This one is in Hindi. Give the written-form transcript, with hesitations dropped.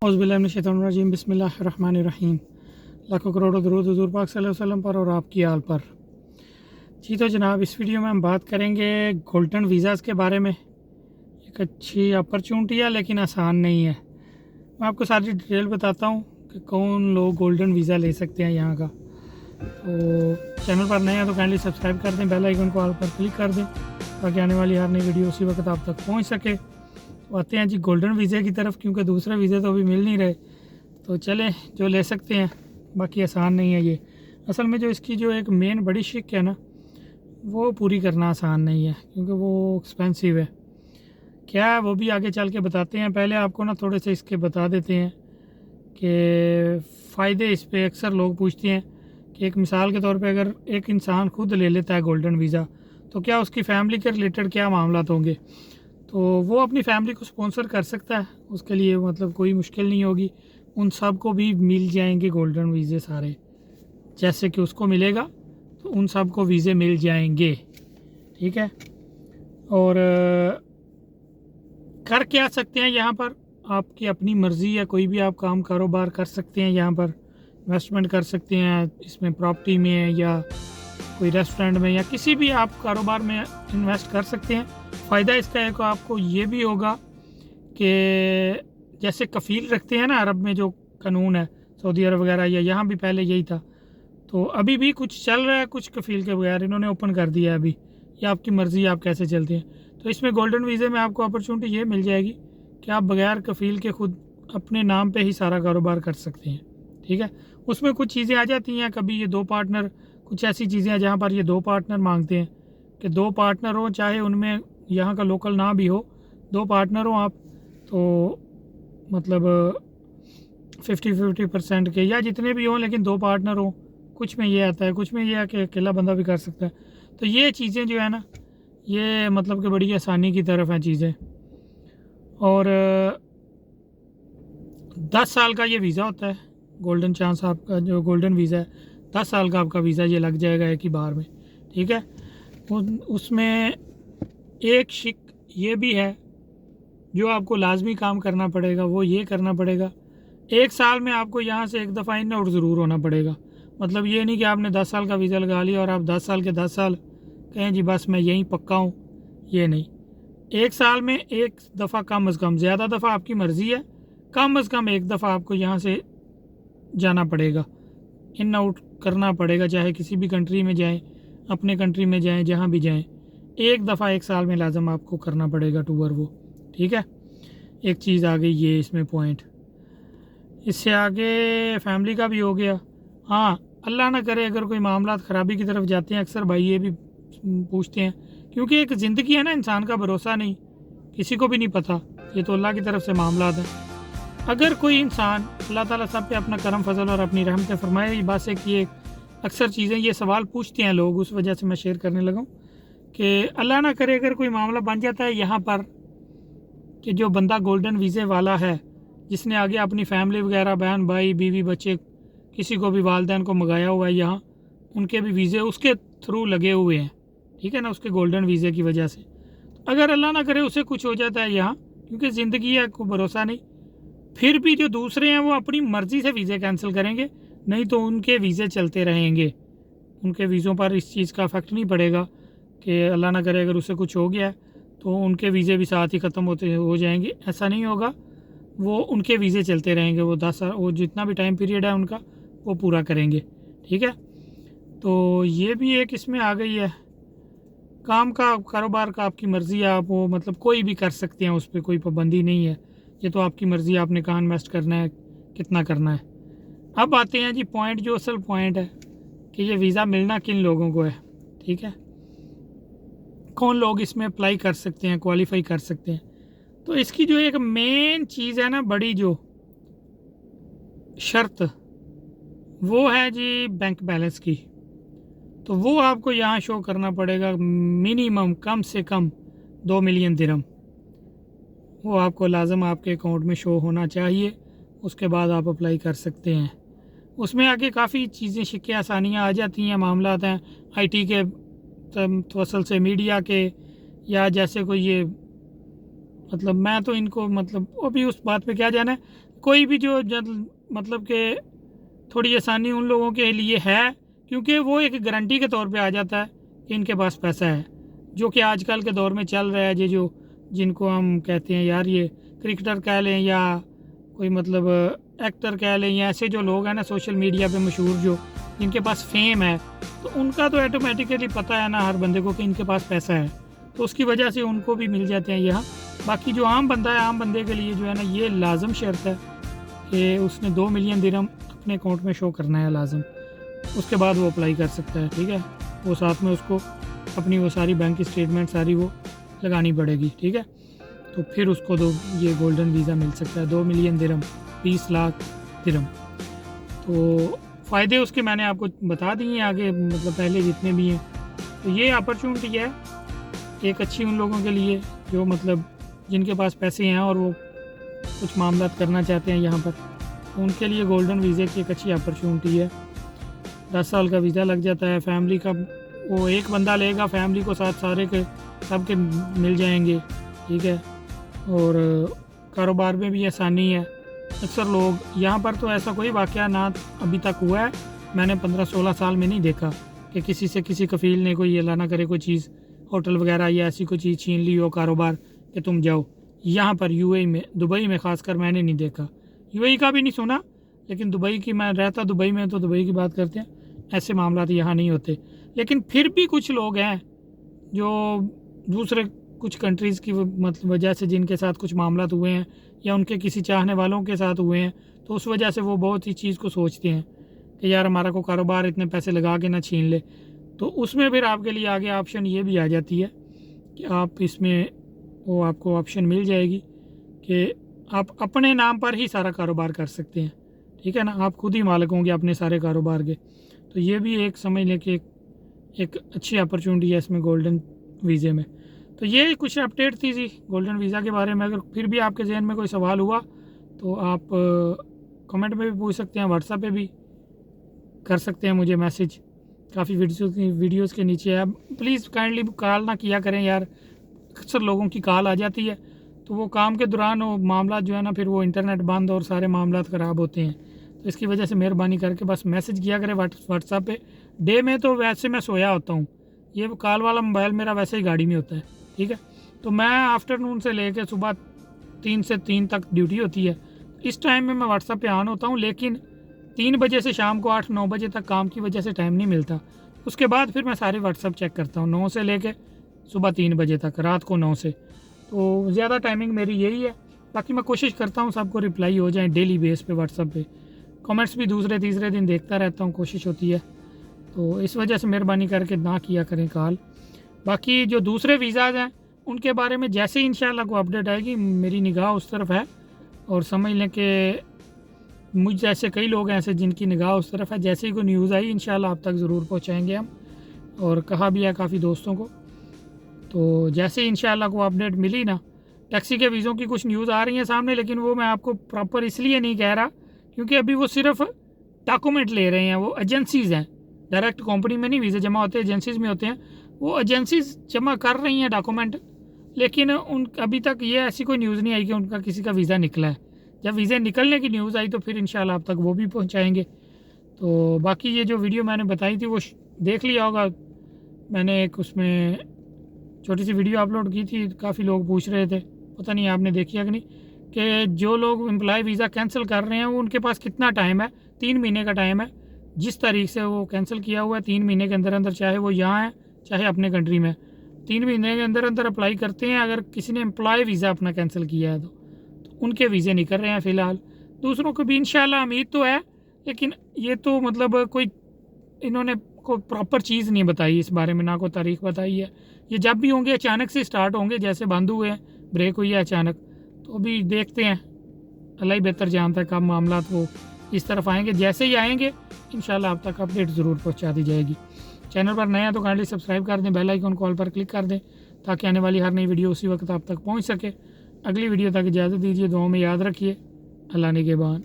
औज़ुबिल्लाहिमिनश्शैतानिर्रजीम बिस्मिल्लाहिर्रहमानिर्रहीम। लाखों करोड़ों दरूद हुज़ूर पाक सल्लल्लाहु अलैहि वसल्लम पर और आपकी आल पर। जी तो जनाब, इस वीडियो में हम बात करेंगे गोल्डन वीज़ाज़ के बारे में। एक अच्छी अपॉर्चुनिटी है लेकिन आसान नहीं है। मैं आपको सारी डिटेल बताता हूँ कि कौन लोग गोल्डन वीज़ा ले सकते हैं यहाँ का। तो चैनल पर नए हैं तो काइंडली सब्सक्राइब कर दें, बेल आइकन को ऑल पर क्लिक कर दें ताकि आने वाली हर नई वीडियो उसी वक्त आप तक पहुँच सके। तो आते हैं जी गोल्डन वीज़े की तरफ, क्योंकि दूसरे वीज़े तो अभी मिल नहीं रहे। तो चलें, जो ले सकते हैं, बाकी आसान नहीं है ये। असल में जो इसकी जो एक मेन बड़ी शिक है ना, वो पूरी करना आसान नहीं है क्योंकि वो एक्सपेंसिव है। क्या है वो भी आगे चल के बताते हैं। पहले आपको ना थोड़े से इसके बता देते हैं कि फ़ायदे इस पे। अक्सर लोग पूछते हैं कि एक मिसाल के तौर पे अगर एक इंसान खुद ले लेता है गोल्डन वीज़ा तो क्या उसकी फ़ैमिली के रिलेटेड क्या मामलात होंगे। तो वो अपनी फैमिली को स्पॉन्सर कर सकता है, उसके लिए मतलब कोई मुश्किल नहीं होगी। उन सब को भी मिल जाएंगे गोल्डन वीज़े सारे, जैसे कि उसको मिलेगा तो उन सब को वीज़े मिल जाएंगे। ठीक है। और कर क्या सकते हैं यहाँ पर, आपकी अपनी मर्ज़ी है। कोई भी आप काम कारोबार कर सकते हैं यहाँ पर, इन्वेस्टमेंट कर सकते हैं इसमें, प्रॉपर्टी में या कोई रेस्टोरेंट में या किसी भी आप कारोबार में इन्वेस्ट कर सकते हैं। फ़ायदा इसका एक आपको ये भी होगा कि जैसे कफ़ील रखते हैं ना अरब में, जो कानून है सऊदी अरब वगैरह या यहाँ भी पहले यही था, तो अभी भी कुछ चल रहा है, कुछ कफ़ील के बगैर इन्होंने ओपन कर दिया है अभी। ये आपकी मर्ज़ी, आप कैसे चलते हैं। तो इसमें गोल्डन वीज़े में आपको अपॉर्चुनिटी ये मिल जाएगी कि आप बगैर कफ़ील के खुद अपने नाम पर ही सारा कारोबार कर सकते हैं। ठीक है। उसमें कुछ चीज़ें आ जाती हैं, कभी ये 2 पार्टनर, कुछ ऐसी चीज़ें हैं जहाँ पर ये 2 पार्टनर मांगते हैं कि 2 पार्टनर हो, चाहे उनमें यहाँ का लोकल ना भी हो, 2 पार्टनर हो आप, तो मतलब 50-50% के या जितने भी हों, लेकिन 2 पार्टनर हों। कुछ में ये आता है, कुछ में ये है कि अकेला बंदा भी कर सकता है। तो ये चीज़ें जो है ना, ये मतलब कि बड़ी आसानी की तरफ हैं चीज़ें। और 10 साल का ये वीज़ा होता है गोल्डन चांस। आपका जो गोल्डन वीज़ा है 10 साल का आपका वीज़ा ये लग जाएगा एक ही बार में। ठीक है। उसमें एक शिक ये भी है जो आपको लाजमी काम करना पड़ेगा, वो ये करना पड़ेगा 1 साल में आपको यहाँ से एक दफ़ा इन आउट ज़रूर होना पड़ेगा। मतलब ये नहीं कि आपने 10 साल का वीज़ा लगा लिया और आप 10 साल के 10 साल कहें जी बस मैं यहीं पक्का हूँ, ये नहीं। 1 साल में एक दफ़ा कम अज़ कम, ज़्यादा दफ़ा आपकी मर्ज़ी है, कम अज़ कम एक दफ़ा आपको यहाँ से जाना पड़ेगा, इन आउट करना पड़ेगा। चाहे किसी भी कंट्री में जाएं, अपने कंट्री में जाएं, जहाँ भी जाएं, एक दफ़ा 1 साल में लाजम आपको करना पड़ेगा टूर वो। ठीक है। एक चीज़ आ गई ये इसमें पॉइंट। इससे आगे फैमिली का भी हो गया। हाँ, अल्लाह ना करे अगर कोई मामला ख़राबी की तरफ जाते हैं, अक्सर भाई ये भी पूछते हैं, क्योंकि एक ज़िंदगी है ना, इंसान का भरोसा नहीं, किसी को भी नहीं पता, ये तो अल्लाह की तरफ से मामला है। अगर कोई इंसान, अल्लाह ताला सब पे अपना करम फजल और अपनी रहमत फरमाए। ये बात से कि ये अक्सर चीज़ें, ये सवाल पूछते हैं लोग, उस वजह से मैं शेयर करने लगा कि अल्लाह ना करे अगर कोई मामला बन जाता है यहाँ पर कि जो बंदा गोल्डन वीज़े वाला है, जिसने आगे अपनी फैमिली वगैरह, बहन भाई बीवी बच्चे, किसी को भी वालिदैन को मंगाया हुआ है यहाँ, उनके भी वीज़े उसके थ्रू लगे हुए हैं। ठीक है ना, उसके गोल्डन वीज़े की वजह से। तो अगर अल्लाह ना करे उसे कुछ हो जाता है यहाँ, क्योंकि ज़िंदगी है, कोई भरोसा नहीं, फिर भी जो दूसरे हैं वो अपनी मर्ज़ी से वीज़े कैंसिल करेंगे, नहीं तो उनके वीज़े चलते रहेंगे। उनके वीज़ों पर इस चीज़ का इफ़ेक्ट नहीं पड़ेगा कि अल्लाह ना करे अगर उसे कुछ हो गया तो उनके वीज़े भी साथ ही ख़त्म हो जाएंगे। ऐसा नहीं होगा, वो उनके वीज़े चलते रहेंगे। वो 10 साल, वो जितना भी टाइम पीरियड है उनका, वो पूरा करेंगे। ठीक है। तो ये भी एक इसमें आ गई है। काम का, कारोबार का आपकी मर्ज़ी है, आप वो मतलब कोई भी कर सकते हैं, उस पर कोई पाबंदी नहीं है। ये तो आपकी मर्ज़ी, आपने कहाँ इन्वेस्ट करना है, कितना करना है। अब आते हैं जी पॉइंट, जो असल पॉइंट है कि ये वीज़ा मिलना किन लोगों को है। ठीक है। कौन लोग इसमें अप्लाई कर सकते हैं, क्वालिफाई कर सकते हैं। तो इसकी जो एक मेन चीज़ है ना, बड़ी जो शर्त, वो है जी बैंक बैलेंस की। तो वो आपको यहाँ शो करना पड़ेगा, मिनिमम कम से कम 2 मिलियन दिरहम। वो आपको लाजम आपके अकाउंट में शो होना चाहिए, उसके बाद आप अप्लाई कर सकते हैं। उसमें आगे काफ़ी चीज़ें, शिक्के, आसानियाँ आ जाती हैं, मामला हैं IT के तवसल से, मीडिया के, या जैसे कोई ये, मतलब मैं तो इनको मतलब अभी उस बात पे क्या जाना है, कोई भी जो मतलब कि थोड़ी आसानी उन लोगों के लिए है, क्योंकि वो एक गारंटी के तौर पे आ जाता है कि इनके पास पैसा है, जो कि आजकल के दौर में चल रहा है। ये जो जिनको हम कहते हैं यार, ये क्रिकेटर कह लें या कोई मतलब एक्टर कह लें, या ऐसे जो लोग हैं ना सोशल मीडिया पे मशहूर, जो जिनके पास फेम है, तो उनका तो ऑटोमेटिकली पता है ना हर बंदे को कि इनके पास पैसा है, तो उसकी वजह से उनको भी मिल जाते हैं यहाँ। बाकी जो आम बंदा है, आम बंदे के लिए जो है ना ये लाजम शर्त है कि उसने 2 मिलियन दिरहम अपने अकाउंट में शो करना है लाजम, उसके बाद वो अप्लाई कर सकता है। ठीक है, वो साथ में उसको अपनी वो सारी बैंक की स्टेटमेंट सारी वो लगानी पड़ेगी। ठीक है, तो फिर उसको ये गोल्डन वीज़ा मिल सकता है। 2 मिलियन दिरहम, 20 लाख दिरहम। तो फ़ायदे उसके मैंने आपको बता दिए हैं आगे, मतलब पहले जितने भी हैं। तो ये अपॉर्चुनिटी है एक अच्छी उन लोगों के लिए जो मतलब जिनके पास पैसे हैं और वो कुछ मामला करना चाहते हैं यहाँ पर, तो उनके लिए गोल्डन वीज़े की एक अच्छी अपॉर्चुनिटी है। 10 साल का वीज़ा लग जाता है। फैमिली का वो एक बंदा लेगा, फैमिली को साथ सारे के सब के मिल जाएंगे। ठीक है, और कारोबार में भी आसानी है। अक्सर लोग यहाँ पर तो ऐसा कोई वाक़या ना अभी तक हुआ है, मैंने 15-16 साल में नहीं देखा कि किसी से किसी कफ़ील ने कोई ये ना करे कोई चीज़, होटल वगैरह या ऐसी कोई चीज़ छीन ली हो कारोबार कि तुम जाओ। यहाँ पर यूएई में, दुबई में ख़ासकर मैंने नहीं देखा। यूएई का भी नहीं सुना, लेकिन दुबई की, मैं रहता दुबई में, तो दुबई की बात करते हैं, ऐसे मामला तो यहाँ नहीं होते। लेकिन फिर भी कुछ लोग हैं जो दूसरे कुछ कंट्रीज़ की मतलब वजह से जिनके साथ कुछ मामला हुए हैं या उनके किसी चाहने वालों के साथ हुए हैं, तो उस वजह से वो बहुत ही चीज़ को सोचते हैं कि यार हमारा को कारोबार इतने पैसे लगा के ना छीन ले। तो उसमें फिर आपके लिए आगे ऑप्शन ये भी आ जाती है कि आप इसमें वो आपको ऑप्शन मिल जाएगी कि आप अपने नाम पर ही सारा कारोबार कर सकते हैं। ठीक है ना, आप खुद ही मालिक होंगे अपने सारे कारोबार के। तो ये भी एक समझ लें कि एक अच्छी अपॉर्चुनिटी है इसमें गोल्डन वीज़े में। तो ये कुछ अपडेट थी जी गोल्डन वीज़ा के बारे में। अगर फिर भी आपके जहन में कोई सवाल हुआ तो आप कमेंट में भी पूछ सकते हैं, व्हाट्सएप पे भी कर सकते हैं मुझे मैसेज। काफ़ी वीडियोज़ के नीचे है। प्लीज़ काइंडली कॉल ना किया करें यार, अक्सर लोगों की कॉल आ जाती है तो वो काम के दौरान वो मामला जो है ना, फिर वो इंटरनेट बंद और सारे मामला ख़राब होते हैं। तो इसकी वजह से मेहरबानी करके बस मैसेज किया करें व्हाट्सएप पे। डे में तो वैसे मैं सोया होता हूँ, ये कॉल वाला मोबाइल मेरा वैसे ही गाड़ी में होता है। ठीक है, तो मैं आफ्टरनून से लेकर सुबह 3 से 3 तक ड्यूटी होती है, इस टाइम में मैं व्हाट्सएप पे ऑन होता हूँ। लेकिन 3 बजे से शाम को 8-9 बजे तक काम की वजह से टाइम नहीं मिलता। उसके बाद फिर मैं सारे व्हाट्सएप चेक करता हूँ 9 से लेकर सुबह 3 बजे तक, रात को 9 से। तो ज़्यादा टाइमिंग मेरी यही है। बाकी मैं कोशिश करता हूँ सबको रिप्लाई हो जाए डेली बेस पे व्हाट्सएप पे। कमेंट्स भी दूसरे तीसरे दिन देखता रहता हूँ, कोशिश होती है। तो इस वजह से मेहरबानी करके ना किया करें कॉल। बाकी जो दूसरे वीज़ाज़ हैं उनके बारे में जैसे ही इंशाल्लाह को अपडेट आएगी, मेरी निगाह उस तरफ है। और समझ लें कि मुझ जैसे कई लोग हैं ऐसे जिनकी निगाह उस तरफ है। जैसे ही कोई न्यूज़ आई इंशाल्लाह आप तक ज़रूर पहुँचाएँगे हम, और कहा भी है काफ़ी दोस्तों को। तो जैसे ही इंशाल्लाह को अपडेट मिली ना, टैक्सी के वीज़ों की कुछ न्यूज़ आ रही हैं सामने, लेकिन वो मैं आपको प्रॉपर इसलिए नहीं कह रहा क्योंकि अभी वो सिर्फ डॉक्यूमेंट ले रहे हैं। वो एजेंसीज़ हैं, डायरेक्ट कंपनी में नहीं वीज़े जमा होते, एजेंसीज़ में होते हैं। वो एजेंसीज़ जमा कर रही हैं डॉक्यूमेंट, लेकिन उन अभी तक ये ऐसी कोई न्यूज़ नहीं आई कि उनका किसी का वीज़ा निकला है। जब वीज़े निकलने की न्यूज़ आई तो फिर इंशाल्लाह आप तक वो भी पहुंचाएंगे। तो बाकी ये जो वीडियो मैंने बताई थी वो देख लिया होगा, मैंने एक उसमें छोटी सी वीडियो अपलोड की थी। काफ़ी लोग पूछ रहे थे, पता नहीं आपने देखी है कि नहीं, कि जो लोग एम्प्लॉय वीज़ा कैंसिल कर रहे हैं वो उनके पास कितना टाइम है। 3 महीने का टाइम है। जिस तारीख से वो कैंसिल किया हुआ है 3 महीने के अंदर अंदर, चाहे वो यहाँ है चाहे अपने कंट्री में, 3 महीने के अंदर अंदर अप्लाई करते हैं। अगर किसी ने एम्प्लॉय वीज़ा अपना कैंसिल किया है तो उनके वीज़े निकल रहे हैं फ़िलहाल। दूसरों को भी इंशाल्लाह उम्मीद तो है, लेकिन ये तो मतलब कोई इन्होंने कोई प्रॉपर चीज़ नहीं बताई इस बारे में, ना कोई तारीख बताई है। ये जब भी होंगे अचानक से स्टार्ट होंगे, जैसे बंद हुए हैं, ब्रेक हुई है अचानक। तो अभी देखते हैं, अल्लाह ही बेहतर जानता है कब मामला वो इस तरफ आएंगे। जैसे ही आएंगे इंशाल्लाह आप तक अपडेट ज़रूर पहुंचा दी जाएगी। चैनल पर नया तो काइंडली सब्सक्राइब कर दें, बेल आइकन कॉल पर क्लिक कर दें ताकि आने वाली हर नई वीडियो उसी वक्त आप तक पहुंच सके। अगली वीडियो तक इजाज़त दीजिए, दुआओं में याद रखिए। अल्लाह निगहबान।